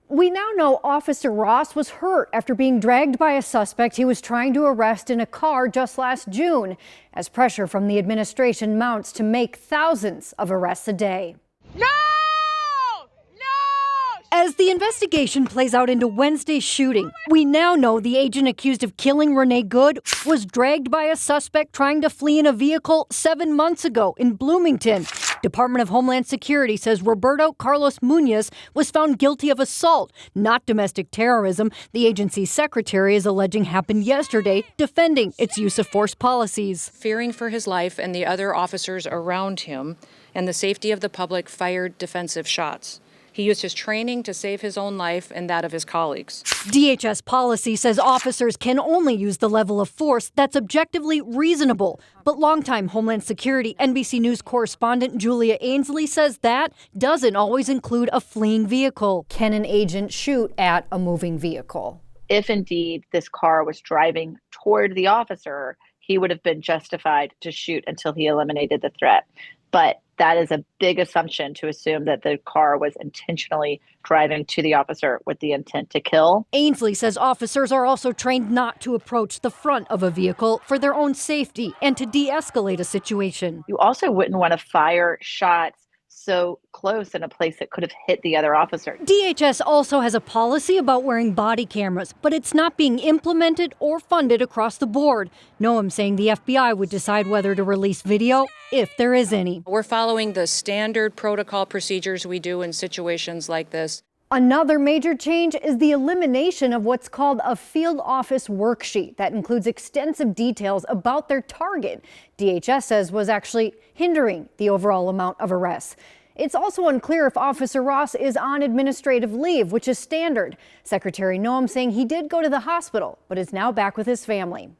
We now know Officer Ross was hurt after being dragged by a suspect he was trying to arrest in a car just last June, as pressure from the administration mounts to make thousands of arrests a day. No! As the investigation plays out into Wednesday's shooting, we now know the agent accused of killing Renee Good was dragged by a suspect trying to flee in a vehicle 7 months ago in Bloomington. Department of Homeland Security says Roberto Carlos Munoz was found guilty of assault, not domestic terrorism. The agency's secretary is alleging happened yesterday, defending its use of force policies. Fearing for his life and the other officers around him and the safety of the public, fired defensive shots. He used his training to save his own life and that of his colleagues. DHS policy says officers can only use the level of force that's objectively reasonable. But longtime Homeland Security NBC News correspondent Julia Ainsley says that doesn't always include a fleeing vehicle. Can an agent shoot at a moving vehicle? If indeed this car was driving toward the officer, he would have been justified to shoot until he eliminated the threat. But that is a big assumption to assume that the car was intentionally driving to the officer with the intent to kill. Ainsley says officers are also trained not to approach the front of a vehicle for their own safety and to de-escalate a situation. You also wouldn't want to fire shots so close in a place that could have hit the other officer. DHS also has a policy about wearing body cameras, but it's not being implemented or funded across the board. Noam saying the FBI would decide whether to release video, if there is any. We're following the standard protocol procedures we do in situations like this. Another major change is the elimination of what's called a field office worksheet that includes extensive details about their target. DHS says was actually hindering the overall amount of arrests. It's also unclear if Officer Ross is on administrative leave, which is standard. Secretary Noam saying he did go to the hospital, but is now back with his family.